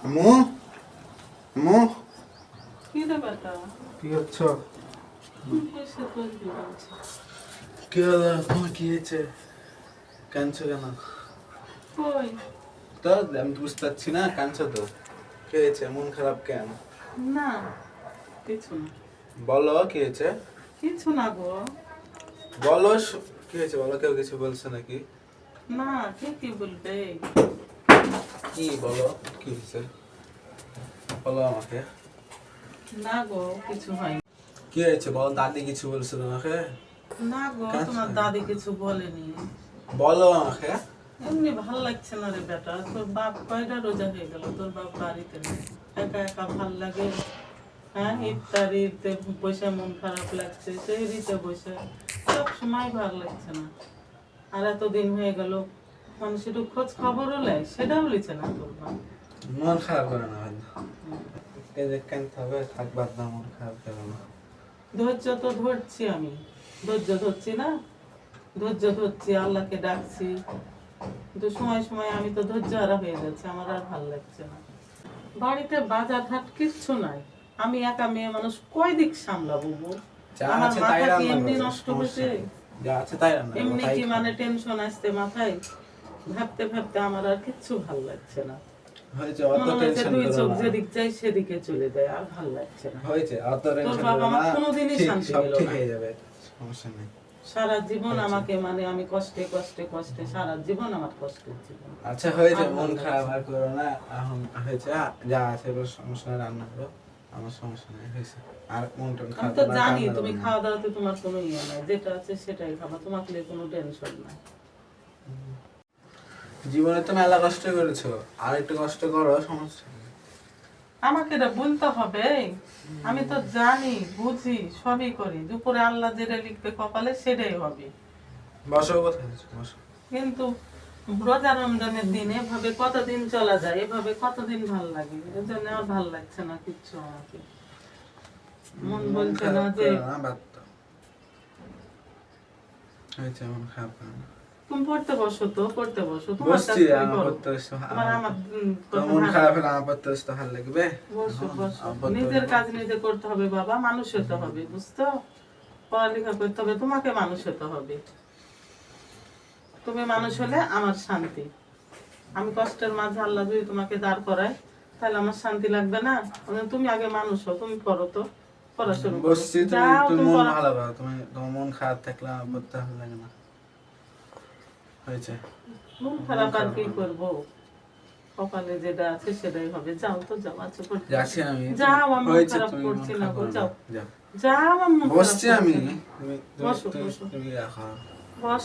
আম্মু আম্মু কি রে বেটা? কি হচ্ছে? পয়সা তুলবি বলছে। কি হলো? তোমার কি হয়েছে? কাঁদছো কেন? কই? তো আমি তো বুঝতে পারছি না, কাঁদছো তো। কি হয়েছে? মন খারাপ কেন? না, কিছু না। বলো কি হয়েছে? কিছু না গো। বলো কি হয়েছে বলো, কেউ কিছু বলছে নাকি? না, কে কি বলবে? কি বলো কি হয়েছে? বলো আমাকে। না গো, কিছু হয়নি। কি হয়েছে বলো, দাদি কিছু বলছে তোমাকে? না গো, কাঁদছো তোমার কেন? দাদি কিছু বলেনি। বলো আমাকে। এমনি ভাল লাগছে না রে বেটা। তোর বাপ কয়টা রোজা হয়ে গেল? তোর বাপ বাড়িতে নেই। একা একা ভাল লাগে। হ্যাঁ, ইফতারিতে বসে মন খারাপ লাগছে, সেহরিতে বসে সব সময় ভাল লাগছে না। আর এতদিন হয়ে গেল, মানুষ একটু খোঁজ খবরও নেয়, সেটাও লিছে না তোর বাপ। মন খারাপ করে না ভাই। এই যে কাঁদতে হবে, থাক বাদ দাও, মন খারাপ করো না। ধৈর্য তো ধরছি আমি, ধৈর্য ধরছি না, ধৈর্য ধরছি, আল্লাহকে ডাকছি, কিন্তু সময় সময় আমি তো ধৈর্য হারা হয়ে যাচ্ছে, আমার আর ভালো লাগছে না। বাড়িতে বাজার হাট কিচ্ছু নাই, আমি একা মেয়ে মানুষ কয় দিক সামলাবো বল? যা আমার আছে তাই মাথা কি রান্না এমনি করো, নষ্ট সমস্যা হয়েছে? নেই। যা আছে তাই রান্না করো, এমনি তাই কি খাও। মানে টেনশন আসছে মাথায়? ভাবতে ভাবতে আমার আর কিচ্ছু ভালো লাগছে না। হয়েছে, অত মনে হচ্ছে টেনশন দুই করো চোখ না। যেদিক যায় সেদিকে চলে যায়, আর ভালো লাগছে না। হয়েছে, অত তোর টেনশন বাবা করো আমার না। কোনোদিনই ঠিক, শান্তি সব দিল ঠিক না। হয়ে যাবে, সমস্যা নেই। সারা জীবন হয়েছে। আমাকে মানে আমি কষ্টে কষ্টে কষ্টে, সারা জীবন আমার কষ্টের জীবন। আচ্ছা হয়েছে, আর মন ভালো খারাপ লাগছে আর করো না। এখন হয়েছে, যা আছে এবার সমস্যা নেই, রান্না করো। আমার সমস্যা নেই, হয়েছে। আর মন টন আমি খারাপ তো করো না, জানি কান্না তুমি করো না। খাওয়া দাওয়াতে তোমার কোনো ইয়ে নাই, যেটা আছে সেটাই খাবা, তোমাকে নিয়ে কোনো টেনশন নাই। জীবনে তো মেলা কষ্ট করেছো, আর একটু কষ্ট করো, সমস্যা নেই। আমাকে এটা বলতে হবে? আমি তো জানি, বুঝি, সবই করি, দুপুরে আল্লাহ যেটা লিখবে কপালে সেটাই হবে। বসো, কোথায় আছো? বসো। কিন্তু রোজা রমজানের দিন এভাবে কতদিন চলা যায়, এভাবে কতদিন ভাল লাগে, এর জন্য আর ভাল লাগছে না কিচ্ছু আমাকে। মন মন বলছে না খারাপ যে করো না, বাদ দাও। হয়েছে, মন খারাপ করো না। তুমি পড়তে বসো, তো পড়তে বসো, তোমার কাজ বসছি, তুমি আমার করো। পড়তে বসতে তোমার আমার তো কথা মন ভালো খারাপ লাগে। হলে আমার পড়তে বসতে ভালো লাগবে। বসো বসো, আমার পড়তে নিজের বসবো। কাজ নিজে করতে হবে বাবা, মানুষ হতে হবে, বুঝতো? পড়ালেখা করতে হবে, তোমাকে মানুষ হতে হবে। তুমি মানুষ হলে আমার শান্তি। আমি কষ্টের মাঝে আল্লাহ যদি তোমাকে দাঁড় করায়, তাহলে আমার শান্তি লাগবে না? তুমি আগে মানুষ হও, তুমি পড়ো তো, পড়াশোনা করো, বসছি, তুমি যাও তুমি তুমি মন পড়া। ভালো করো, তুমি তোমার মন খারাপ থাকলে আমার পড়তে ভালো লাগে না। হয়েছে। মন মন খারাপ আর খারাপ কি করো না। করবো? কপালে যেটা আছে সেটাই হবে, যাও তো, যাও, আচ্ছা পড়তে যাচ্ছি আমি। যাও, আমার মন হয়েছে, খারাপ তুমি মন করছি না খারাপ গো, করো না, যাও যাও। যাও, আমার মন খারাপ বসছি আমি। করছে না। তুমি তুমি বসো তুমি বসো তুমি রাখো। বস।